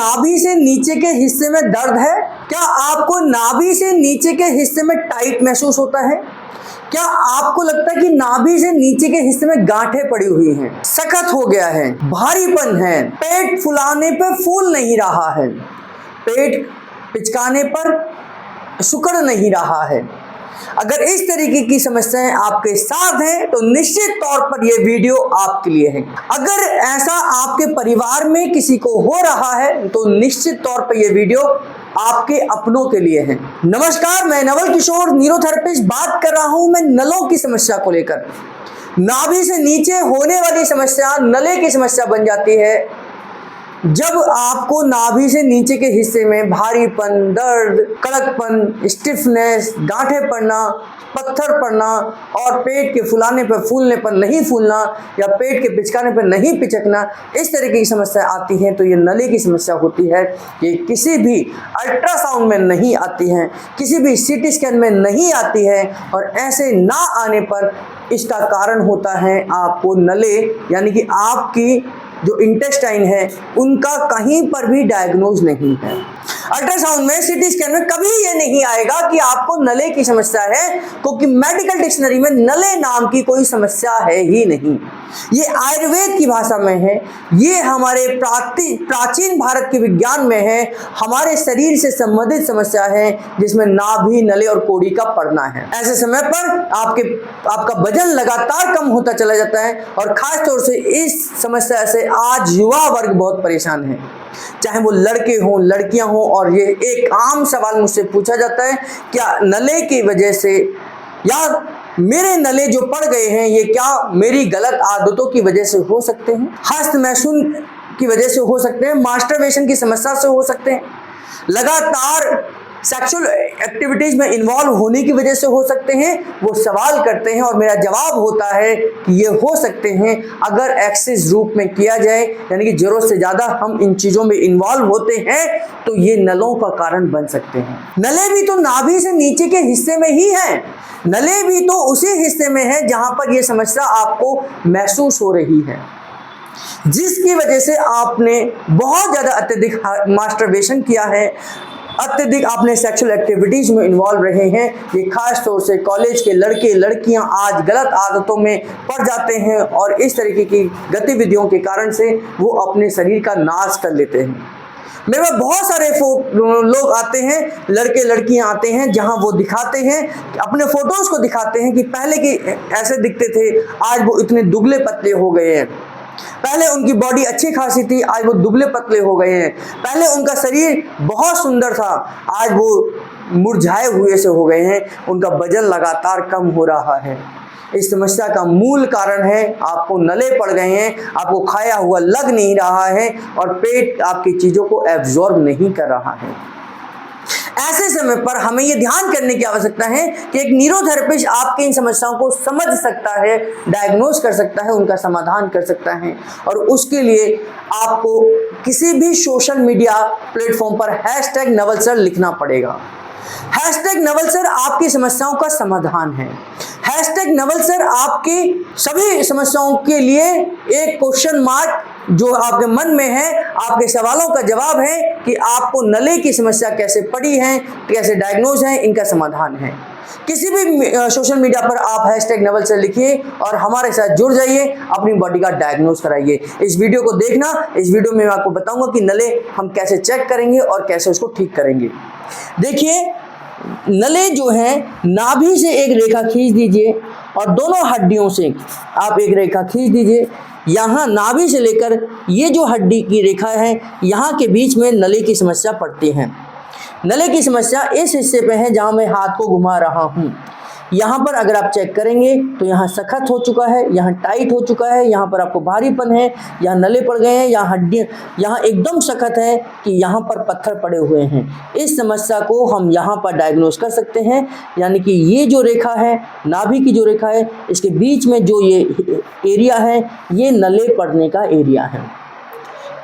नाभि से नीचे के हिस्से में दर्द है? क्या आपको नाभि से नीचे के हिस्से में टाइट महसूस होता है? क्या आपको लगता है कि नाभि से नीचे के हिस्से में गांठें पड़ी हुई हैं, सख्त हो गया है, भारीपन है, पेट फुलाने पर फूल नहीं रहा है, पेट पिचकाने पर सुकड़ नहीं रहा है? अगर इस तरीके की समस्याएं आपके साथ हैं तो निश्चित तौर पर यह वीडियो आपके लिए है। अगर ऐसा आपके परिवार में किसी को हो रहा है तो निश्चित तौर पर यह वीडियो आपके अपनों के लिए है। नमस्कार, मैं नवल किशोर न्यूरोथेरेपिस्ट बात कर रहा हूं। मैं नलों की समस्या को लेकर, नाभि से नीचे होने वाली समस्या नले की समस्या बन जाती है जब आपको नाभि से नीचे के हिस्से में भारीपन, दर्द, कड़कपन, स्टिफनेस, गांठें पड़ना, पत्थर पड़ना और पेट के फुलाने पर फूलने पर नहीं फूलना या पेट के पिचकाने पर नहीं पिचकना, इस तरीके की समस्या आती है तो ये नली की समस्या होती है। ये किसी भी अल्ट्रासाउंड में नहीं आती है, किसी भी सीटी स्कैन में नहीं आती है और ऐसे ना आने पर इसका कारण होता है आपको नले यानी कि आपकी जो इंटेस्टाइन है उनका कहीं पर भी डायग्नोज नहीं है। अल्ट्रासाउंड में, सीटी स्कैन में कभी ये नहीं आएगा कि आपको नले की समस्या है, क्योंकि मेडिकल डिक्शनरी में नले नाम की कोई समस्या है ही नहीं। ये आयुर्वेद की भाषा में है, ये हमारे प्राचीन भारत के विज्ञान में है, हमारे शरीर से संबंधित समस्या है जिसमें नाभि, नले और कोड़ी का पड़ना है। ऐसे समय पर आपका वजन लगातार कम होता चला जाता है और खास तौर से इस समस्या से आज युवा वर्ग बहुत परेशान है, चाहे वो लड़के हों, लड़कियां हों। और ये एक आम सवाल मुझसे पूछा जाता है, क्या नले की वजह से या मेरे नले जो पड़ गए हैं ये क्या मेरी गलत आदतों की वजह से हो सकते हैं, हस्त मैथुन की वजह से हो सकते हैं, मास्टरबेशन की समस्या से हो सकते हैं, लगातार सेक्सुअल एक्टिविटीज में इन्वॉल्व होने की वजह से हो सकते हैं? वो सवाल करते हैं और मेरा जवाब होता है कि ये हो सकते हैं अगर एक्सेस रूप में किया जाए, यानी कि जरूरत से ज़्यादा हम इन चीज़ों में इन्वॉल्व होते हैं तो ये नलों का कारण बन सकते हैं। नले भी तो नाभि से नीचे के हिस्से में ही हैं, नले भी तो उसी हिस्से में है जहाँ पर यह समस्या आपको महसूस हो रही है, जिसकी वजह से आपने बहुत ज़्यादा अत्यधिक मास्टरबेशन किया है, अत्यधिक आपने सेक्सुअल एक्टिविटीज में इन्वॉल्व रहे हैं। ये खास तौर से कॉलेज के लड़के लड़कियां आज गलत आदतों में पड़ जाते हैं और इस तरीके की गतिविधियों के कारण से वो अपने शरीर का नाश कर लेते हैं। मेरे पास बहुत सारे लोग आते हैं, लड़के लड़कियां आते हैं, जहां वो दिखाते हैं, अपने फोटोज को दिखाते हैं कि पहले की ऐसे दिखते थे, आज वो इतने दुबले पतले हो गए हैं। पहले उनकी बॉडी अच्छी खासी थी, आज वो दुबले पतले हो गए हैं। पहले उनका शरीर बहुत सुंदर था, आज वो मुरझाए हुए से हो गए हैं। उनका वजन लगातार कम हो रहा है। इस समस्या का मूल कारण है आपको नले पड़ गए हैं, आपको खाया हुआ लग नहीं रहा है और पेट आपकी चीज़ों को एब्जॉर्ब नहीं कर रहा है। ऐसे समय पर हमें यह ध्यान करने की आवश्यकता है कि एक न्यूरोथेरेपिस्ट आपकी इन समस्याओं को समझ सकता है, डायग्नोज कर सकता है, उनका समाधान कर सकता है और उसके लिए आपको किसी भी सोशल मीडिया प्लेटफॉर्म पर #नवलसर लिखना पड़ेगा। #नवलसर आपकी समस्याओं का समाधान है। #नवलसर आपकी सभी समस्याओं के लिए एक क्वेश्चन मार्क जो आपके मन में है, आपके सवालों का जवाब है कि आपको नले की समस्या कैसे पड़ी है, कैसे डायग्नोज है, इनका समाधान है। किसी भी सोशल मीडिया पर आप #नवलसर लिखिए और हमारे साथ जुड़ जाइए, अपनी बॉडी का डायग्नोज कराइए। इस वीडियो को देखना, इस वीडियो में मैं आपको बताऊंगा कि नले हम कैसे चेक करेंगे और कैसे उसको ठीक करेंगे। देखिए, नले जो हैं, नाभि से एक रेखा खींच दीजिए और दोनों हड्डियों से आप एक रेखा खींच दीजिए। यहाँ नाभि से लेकर ये जो हड्डी की रेखा है, यहाँ के बीच में नले की समस्या पड़ती है। नले की समस्या इस हिस्से पे है जहाँ मैं हाथ को घुमा रहा हूँ। यहाँ पर अगर आप चेक करेंगे तो यहाँ सख्त हो चुका है, यहाँ टाइट हो चुका है, यहाँ पर आपको भारीपन है, यहाँ नले पड़ गए हैं, यहाँ हड्डियाँ, यहाँ एकदम सख्त है कि यहाँ पर पत्थर पड़े हुए हैं। इस समस्या को हम यहाँ पर डायग्नोज कर सकते हैं, यानी कि ये जो रेखा है, नाभि की जो रेखा है, इसके बीच में जो ये एरिया है, ये नले पड़ने का एरिया है।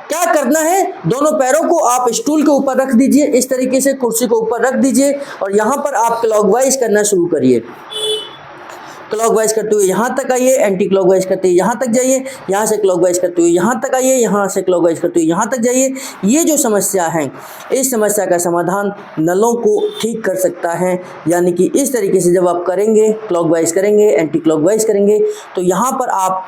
क्या करना है, दोनों पैरों को आप स्टूल के ऊपर रख दीजिए, इस तरीके से कुर्सी को ऊपर रख दीजिए और यहाँ पर आप क्लॉकवाइज करना शुरू करिए। क्लॉकवाइज करते हुए यहाँ तक आइए, एंटी क्लॉकवाइज करते हुए यहाँ तक जाइए, यहाँ से क्लॉकवाइज करते हुए यहाँ तक आइए, यहाँ से क्लॉकवाइज करते हुए यहाँ तक जाइए। ये जो समस्या है, इस समस्या का समाधान नलों को ठीक कर सकता है। यानी कि इस तरीके से जब आप करेंगे, क्लॉकवाइज करेंगे, एंटी क्लॉकवाइज करेंगे, तो यहाँ पर आप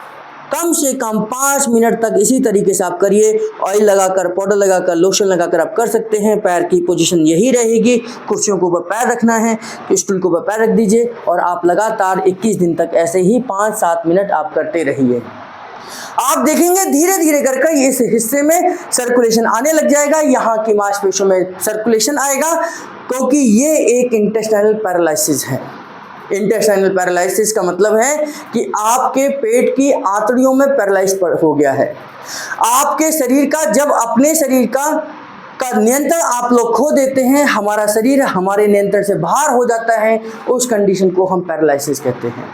कम से कम 5 मिनट तक इसी तरीके से आप करिए। ऑयल लगाकर, पाउडर लगाकर, लोशन लगाकर आप कर सकते हैं। पैर की पोजीशन यही रहेगी, कुर्सियों के ऊपर पैर रखना है तो स्टूल के ऊपर पैर रख दीजिए और आप लगातार 21 दिन तक ऐसे ही 5-7 मिनट आप करते रहिए। आप देखेंगे धीरे धीरे करके इस हिस्से में सर्कुलेशन आने लग जाएगा, यहाँ की मांसपेशियों में सर्कुलेशन आएगा, क्योंकि ये एक इंटेस्टाइनल पैरालिसिस है। इंटेस्टाइनल पैरालिसिस का मतलब है कि आपके पेट की आंतड़ियों में पैरालाइज हो गया है। आपके शरीर का, जब अपने शरीर का नियंत्रण आप लोग खो देते हैं, हमारा शरीर हमारे नियंत्रण से बाहर हो जाता है, उस कंडीशन को हम पैरालिसिस कहते हैं।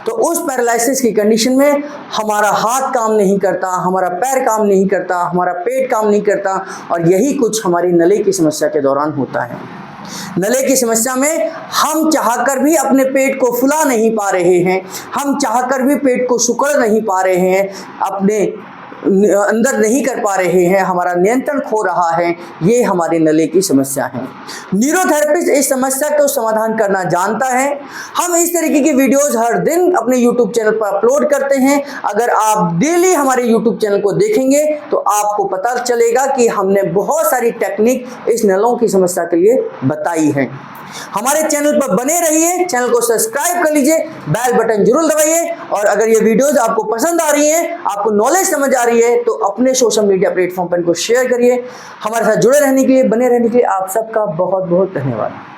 तो उस पैरालिसिस की कंडीशन में हमारा हाथ काम नहीं करता, हमारा पैर काम नहीं करता, हमारा पेट काम नहीं करता, और यही कुछ हमारी नली की समस्या के दौरान होता है। नले की समस्या में हम चाहकर भी अपने पेट को फुला नहीं पा रहे हैं, हम चाहकर भी पेट को सिकुड़ नहीं पा रहे हैं, अपने अंदर नहीं कर पा रहे हैं, हमारा नियंत्रण खो रहा है। ये हमारे नले की समस्या है। न्यूरोथेरेपिस्ट इस समस्या को समाधान करना जानता है। हम इस तरीके की वीडियोस हर दिन अपने यूट्यूब चैनल पर अपलोड करते हैं। अगर आप डेली हमारे यूट्यूब चैनल को देखेंगे तो आपको पता चलेगा कि हमने बहुत सारी टेक्निक इस नलों की समस्या के लिए बताई है। हमारे चैनल पर बने रहिए, चैनल को सब्सक्राइब कर लीजिए, बेल बटन जरूर दबाइए, और अगर ये वीडियोस आपको पसंद आ रही हैं, आपको नॉलेज समझ आ रही है, तो अपने सोशल मीडिया प्लेटफॉर्म पर इनको शेयर करिए। हमारे साथ जुड़े रहने के लिए, बने रहने के लिए आप सबका बहुत बहुत धन्यवाद।